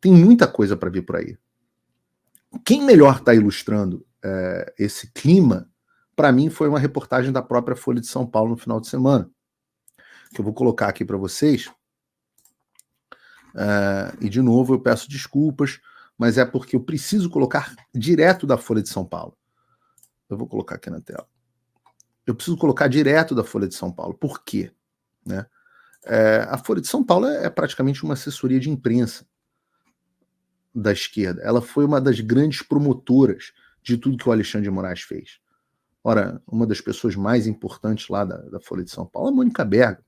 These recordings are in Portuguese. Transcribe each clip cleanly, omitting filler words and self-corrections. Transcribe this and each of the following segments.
tem muita coisa para vir por aí. Quem melhor está ilustrando esse clima, para mim, foi uma reportagem da própria Folha de São Paulo no final de semana, que eu vou colocar aqui para vocês. E, de novo, eu peço desculpas, mas é porque eu preciso colocar direto da Folha de São Paulo. Eu vou colocar aqui na tela. Eu preciso colocar direto da Folha de São Paulo. Por quê? Né? A Folha de São Paulo é praticamente uma assessoria de imprensa da esquerda. Ela foi uma das grandes promotoras de tudo que o Alexandre de Moraes fez. Ora, uma das pessoas mais importantes lá da Folha de São Paulo é a Mônica Bergamo,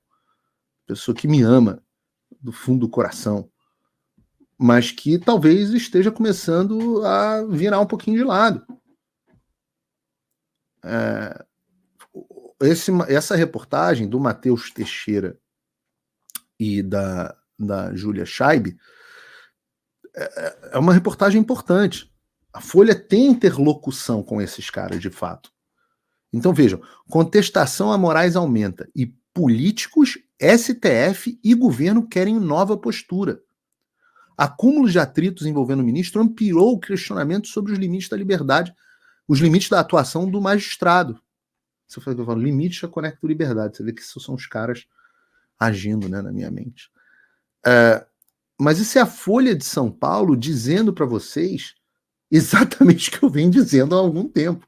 pessoa que me ama do fundo do coração, mas que talvez esteja começando a virar um pouquinho de lado. Essa reportagem do Matheus Teixeira e da Júlia Scheib é uma reportagem importante. A Folha tem interlocução com esses caras, de fato. Então, vejam, contestação a Moraes aumenta e políticos, STF e governo querem nova postura. Acúmulo de atritos envolvendo o ministro ampliou o questionamento sobre os limites da liberdade, os limites da atuação do magistrado. Você fala, limite a conecta liberdade. Você vê que são os caras agindo, né, na minha mente. Mas isso é a Folha de São Paulo dizendo para vocês exatamente o que eu venho dizendo há algum tempo.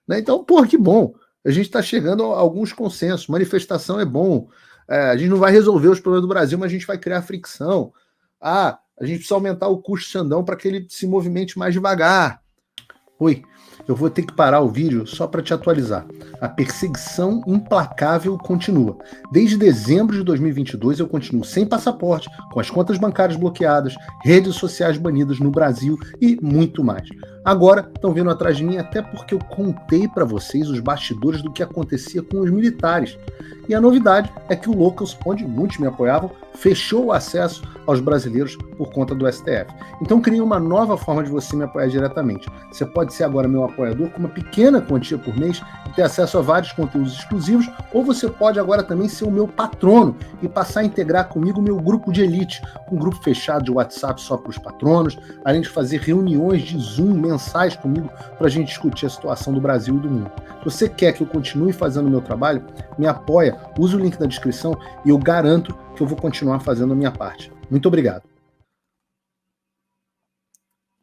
Né? Então, que bom. A gente está chegando a alguns consensos. Manifestação é bom. A gente não vai resolver os problemas do Brasil, mas a gente vai criar fricção. A gente precisa aumentar o custo do Xandão para que ele se movimente mais devagar. Oi, eu vou ter que parar o vídeo só para te atualizar. A perseguição implacável continua. Desde dezembro de 2022 eu continuo sem passaporte, com as contas bancárias bloqueadas, redes sociais banidas no Brasil e muito mais. Agora estão vindo atrás de mim até porque eu contei para vocês os bastidores do que acontecia com os militares. E a novidade é que o Locals, onde muitos me apoiavam, fechou o acesso aos brasileiros por conta do STF. Então criei uma nova forma de você me apoiar diretamente. Você pode ser agora meu apoiador com uma pequena quantia por mês e ter acesso a vários conteúdos exclusivos, ou você pode agora também ser o meu patrono e passar a integrar comigo o meu grupo de elite, um grupo fechado de WhatsApp só para os patronos, além de fazer reuniões de Zoom mensais comigo para a gente discutir a situação do Brasil e do mundo. Se você quer que eu continue fazendo o meu trabalho, me apoia, use o link na descrição e eu garanto que eu vou continuar fazendo a minha parte. Muito obrigado.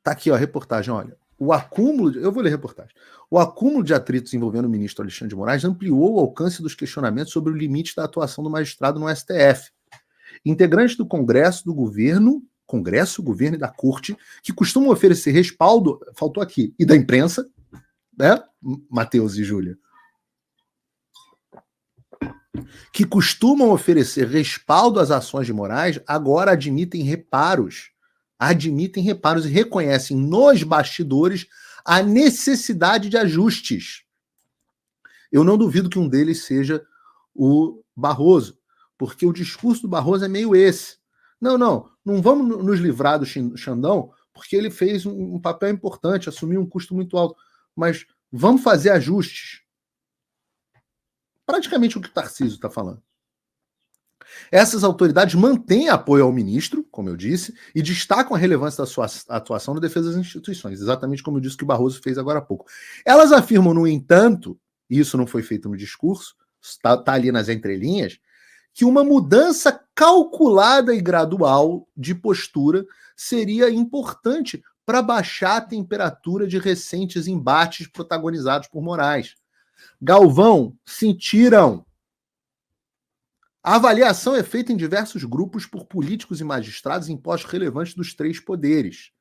Tá aqui, ó, a reportagem, olha. Eu vou ler a reportagem. O acúmulo de atritos envolvendo o ministro Alexandre de Moraes ampliou o alcance dos questionamentos sobre o limite da atuação do magistrado no STF. Integrantes do Congresso, do governo e da Corte, que costumam oferecer respaldo, faltou aqui, e da imprensa, né, Matheus e Júlia, que costumam oferecer respaldo às ações de Moraes, agora admitem reparos e reconhecem nos bastidores a necessidade de ajustes. Eu não duvido que um deles seja o Barroso, porque o discurso do Barroso é meio esse. Não vamos nos livrar do Xandão, porque ele fez um papel importante, assumiu um custo muito alto, mas vamos fazer ajustes. Praticamente o que o Tarcísio está falando. Essas autoridades mantêm apoio ao ministro, como eu disse, e destacam a relevância da sua atuação na defesa das instituições, exatamente como eu disse que o Barroso fez agora há pouco. Elas afirmam, no entanto, e isso não foi feito no discurso, está ali nas entrelinhas, que uma mudança calculada e gradual de postura seria importante para baixar a temperatura de recentes embates protagonizados por Moraes. Galvão, sentiram. A avaliação é feita em diversos grupos por políticos e magistrados em postos relevantes dos três poderes.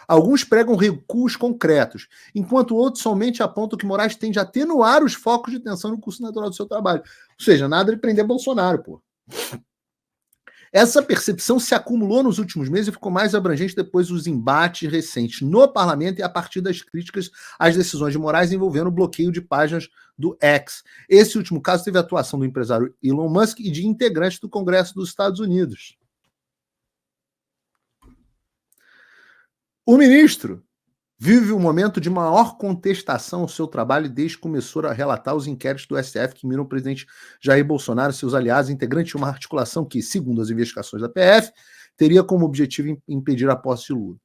Alguns pregam recuos concretos, enquanto outros somente apontam que Moraes tende a atenuar os focos de tensão no curso natural do seu trabalho. Ou seja, nada de prender Bolsonaro, pô. Essa percepção se acumulou nos últimos meses e ficou mais abrangente depois dos embates recentes no parlamento e a partir das críticas às decisões de Moraes envolvendo o bloqueio de páginas do X. Esse último caso teve a atuação do empresário Elon Musk e de integrantes do Congresso dos Estados Unidos. O ministro vive um momento de maior contestação ao seu trabalho desde que começou a relatar os inquéritos do STF que miram o presidente Jair Bolsonaro e seus aliados, integrantes de uma articulação que, segundo as investigações da PF, teria como objetivo impedir a posse de Lula.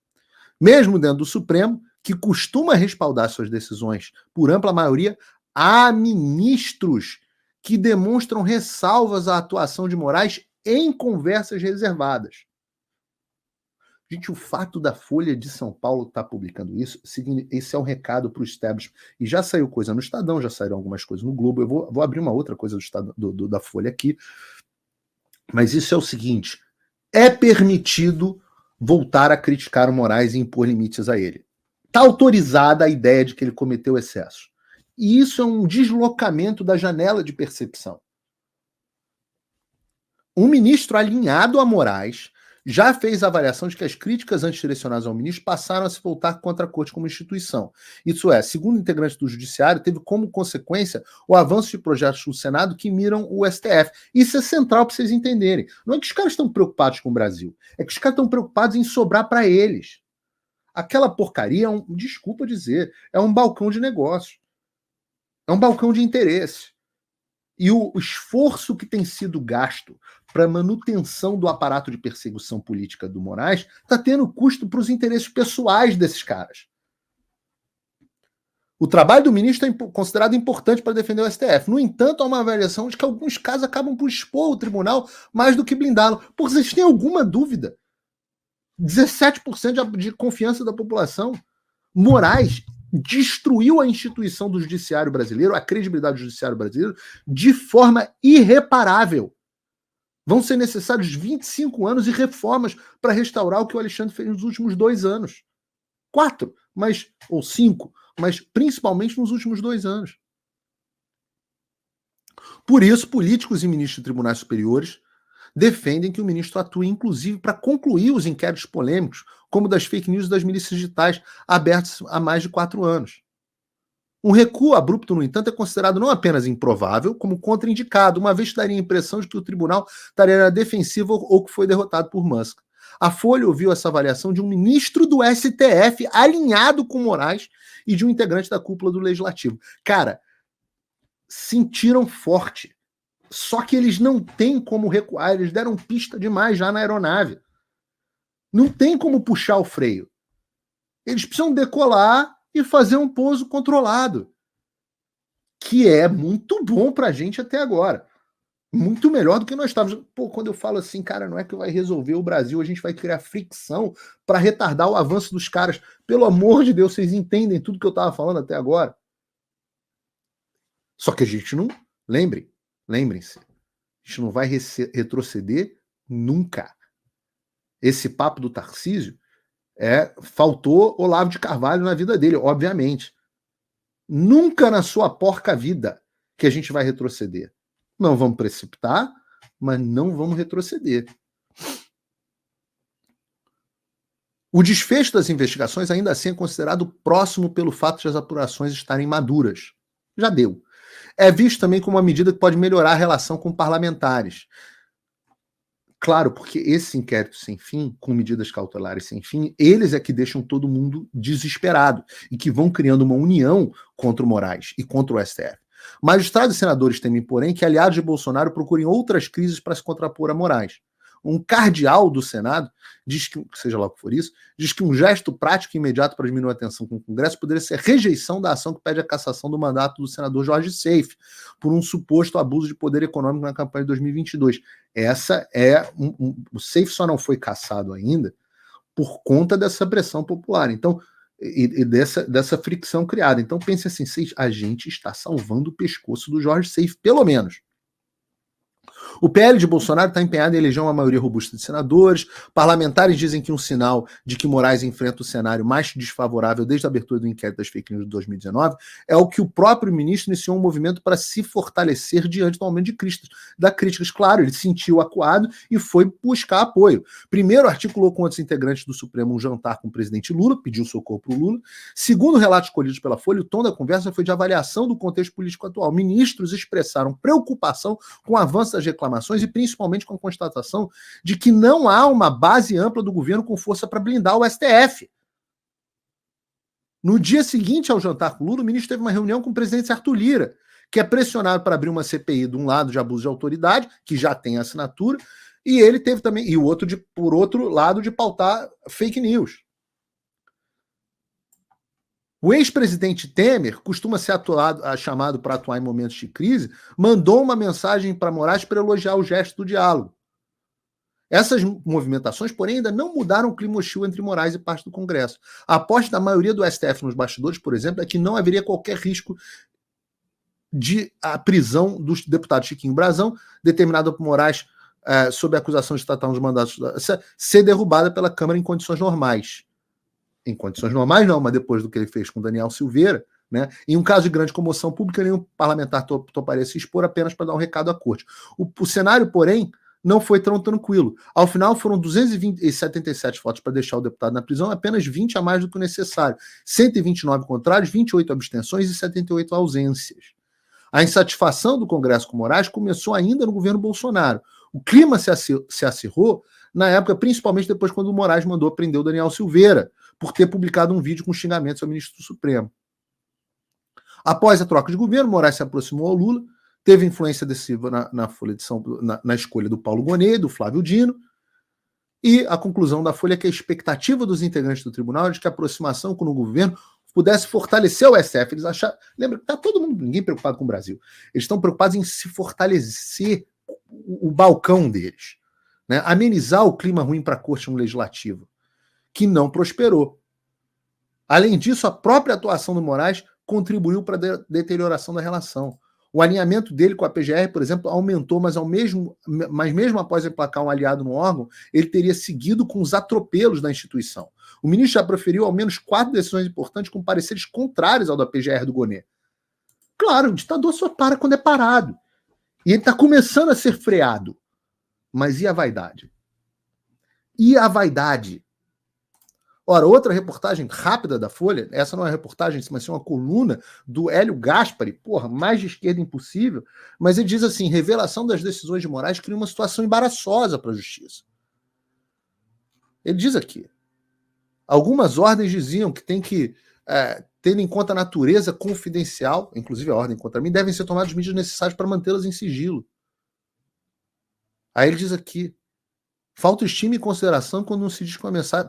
Mesmo dentro do Supremo, que costuma respaldar suas decisões por ampla maioria, há ministros que demonstram ressalvas à atuação de Moraes em conversas reservadas. Gente, o fato da Folha de São Paulo estar publicando isso, esse é um recado para o establishment. E já saiu coisa no Estadão, já saíram algumas coisas no Globo. Eu vou abrir uma outra coisa da Folha aqui. Mas isso é o seguinte: é permitido voltar a criticar o Moraes e impor limites a ele. Está autorizada a ideia de que ele cometeu excesso. E isso é um deslocamento da janela de percepção. Um ministro alinhado a Moraes já fez a avaliação de que as críticas antidirecionadas ao ministro passaram a se voltar contra a corte como instituição. Isso é, segundo integrante do judiciário, teve como consequência o avanço de projetos do Senado que miram o STF. Isso é central para vocês entenderem. Não é que os caras estão preocupados com o Brasil, é que os caras estão preocupados em sobrar para eles. Aquela porcaria desculpa dizer, é um balcão de negócio. É um balcão de interesse. E o esforço que tem sido gasto para a manutenção do aparato de perseguição política do Moraes está tendo custo para os interesses pessoais desses caras. O trabalho do ministro é considerado importante para defender o STF. No entanto, há uma avaliação de que alguns casos acabam por expor o tribunal mais do que blindá-lo. Por vocês têm alguma dúvida? 17% de confiança da população. Moraes destruiu a instituição do judiciário brasileiro, a credibilidade do judiciário brasileiro, de forma irreparável. Vão ser necessários 25 anos e reformas para restaurar o que o Alexandre fez nos últimos 2 anos. 4, ou 5, mas principalmente nos últimos 2 anos. Por isso, políticos e ministros de tribunais superiores defendem que o ministro atue, inclusive, para concluir os inquéritos polêmicos, como das fake news e das milícias digitais, abertos há mais de 4 anos. Um recuo abrupto, no entanto, é considerado não apenas improvável, como contraindicado, uma vez que daria a impressão de que o tribunal estaria na defensiva ou que foi derrotado por Musk. A Folha ouviu essa avaliação de um ministro do STF alinhado com Moraes e de um integrante da cúpula do Legislativo. Cara, sentiram forte. Só que eles não têm como recuar, eles deram pista demais já na aeronave. Não tem como puxar o freio. Eles precisam decolar e fazer um pouso controlado, que é muito bom pra gente até agora. Muito melhor do que nós estávamos. Pô, quando eu falo assim, cara, não é que vai resolver o Brasil, a gente vai criar fricção para retardar o avanço dos caras. Pelo amor de Deus, vocês entendem tudo que eu estava falando até agora? Só que a gente não... Lembrem-se, a gente não vai retroceder nunca. Esse papo do Tarcísio faltou Olavo de Carvalho na vida dele, obviamente. Nunca na sua porca vida que a gente vai retroceder. Não vamos precipitar, mas não vamos retroceder. O desfecho das investigações ainda assim é considerado próximo pelo fato de as apurações estarem maduras. Já deu. É visto também como uma medida que pode melhorar a relação com parlamentares. Claro, porque esse inquérito sem fim, com medidas cautelares sem fim, eles é que deixam todo mundo desesperado e que vão criando uma união contra o Moraes e contra o STF. Magistrados e senadores temem, porém, que aliados de Bolsonaro procurem outras crises para se contrapor a Moraes. Um cardeal do Senado diz que, seja lá o que for isso, diz que um gesto prático e imediato para diminuir a tensão com o Congresso poderia ser a rejeição da ação que pede a cassação do mandato do senador Jorge Seife por um suposto abuso de poder econômico na campanha de 2022. Essa é o Seife só não foi cassado ainda por conta dessa pressão popular. Então, e dessa fricção criada. Então, pense assim, a gente está salvando o pescoço do Jorge Seife, pelo menos. O PL de Bolsonaro está empenhado em eleger uma maioria robusta de senadores. Parlamentares dizem que um sinal de que Moraes enfrenta o cenário mais desfavorável desde a abertura do inquérito das fake news de 2019 é o que o próprio ministro iniciou um movimento para se fortalecer diante do aumento de críticas. Claro, ele se sentiu acuado e foi buscar apoio. Primeiro, articulou com outros integrantes do Supremo um jantar com o presidente Lula, pediu socorro para o Lula. Segundo relatos colhidos pela Folha, o tom da conversa foi de avaliação do contexto político atual. Ministros expressaram preocupação com o avanço das reclamações e principalmente com a constatação de que não há uma base ampla do governo com força para blindar o STF. No dia seguinte ao jantar com o Lula, o ministro teve uma reunião com o presidente Arthur Lira, que é pressionado para abrir uma CPI de um lado de abuso de autoridade, que já tem assinatura, E ele teve também, e o outro, por outro lado, de pautar fake news. O ex-presidente Temer costuma ser chamado para atuar em momentos de crise, mandou uma mensagem para Moraes para elogiar o gesto do diálogo. Essas movimentações, porém, ainda não mudaram o clima hostil entre Moraes e parte do Congresso. A aposta da maioria do STF nos bastidores, por exemplo, é que não haveria qualquer risco de a prisão do deputado Chiquinho Brazão, determinado por Moraes sob a acusação de tratar uns mandatos, ser derrubada pela Câmara em condições normais. Em condições normais não, mas depois do que ele fez com Daniel Silveira, né, em um caso de grande comoção pública, nenhum parlamentar toparia se expor apenas para dar um recado à corte. O cenário, porém, não foi tão tranquilo. Ao final, foram 277 votos para deixar o deputado na prisão, apenas 20 a mais do que o necessário. 129 contrários, 28 abstenções e 78 ausências. A insatisfação do Congresso com Moraes começou ainda no governo Bolsonaro. O clima se acirrou na época, principalmente depois quando o Moraes mandou prender o Daniel Silveira por ter publicado um vídeo com xingamentos ao ministro do Supremo. Após a troca de governo, Moraes se aproximou ao Lula, teve influência decisiva na Folha de na escolha do Paulo Gonet, do Flávio Dino, e a conclusão da Folha é que a expectativa dos integrantes do tribunal é de que a aproximação com o governo pudesse fortalecer o STF. Eles acharam, lembra, tá todo mundo, ninguém preocupado com o Brasil. Eles estão preocupados em se fortalecer o balcão deles, né? Amenizar o clima ruim para a Corte Legislativa, que não prosperou. Além disso, a própria atuação do Moraes contribuiu para a deterioração da relação. O alinhamento dele com a PGR, por exemplo, aumentou, mas mesmo após emplacar um aliado no órgão, ele teria seguido com os atropelos da instituição. O ministro já proferiu ao menos 4 decisões importantes com pareceres contrários ao da PGR do Gonet. Claro, o ditador só para quando é parado. E ele está começando a ser freado. Mas e a vaidade? E a vaidade? Ora, outra reportagem rápida da Folha, essa não é uma reportagem, mas é uma coluna do Hélio Gaspari, porra, mais de esquerda impossível, mas ele diz assim, revelação das decisões de Moraes cria uma situação embaraçosa para a justiça. Ele diz aqui, algumas ordens diziam que tem que, tendo em conta a natureza confidencial, inclusive a ordem contra mim, devem ser tomadas medidas necessárias para mantê-las em sigilo. Aí ele diz aqui, falta estima e consideração quando não se diz que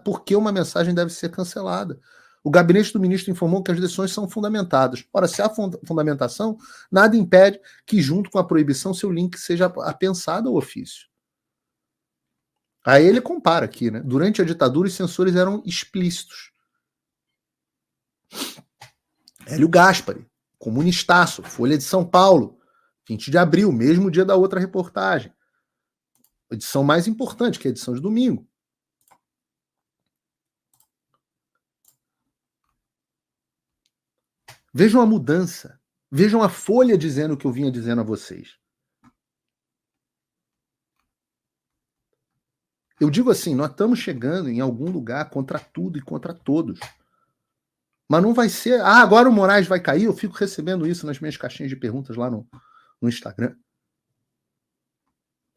por que uma mensagem deve ser cancelada. O gabinete do ministro informou que as decisões são fundamentadas. Ora, se há fundamentação, nada impede que, junto com a proibição, seu link seja apensado ao ofício. Aí ele compara aqui, né? Durante a ditadura, os censores eram explícitos. Hélio Gaspari, comunistaço, Folha de São Paulo, 20 de abril, mesmo dia da outra reportagem. Edição mais importante, que é a edição de domingo. Vejam a mudança. Vejam a Folha dizendo o que eu vinha dizendo a vocês. Eu digo assim, nós estamos chegando em algum lugar contra tudo e contra todos. Mas não vai ser... agora o Moraes vai cair? Eu fico recebendo isso nas minhas caixinhas de perguntas lá no Instagram.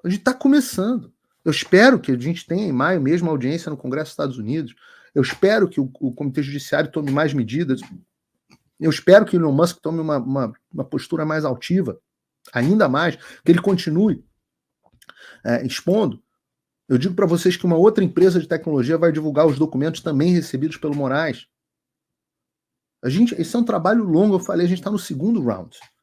A gente está começando. Eu espero que a gente tenha em maio mesmo audiência no Congresso dos Estados Unidos. Eu espero que o Comitê Judiciário tome mais medidas. Eu espero que o Elon Musk tome uma postura mais altiva, ainda mais, que ele continue expondo. Eu digo para vocês que uma outra empresa de tecnologia vai divulgar os documentos também recebidos pelo Moraes. Esse é um trabalho longo, eu falei, a gente está no segundo round.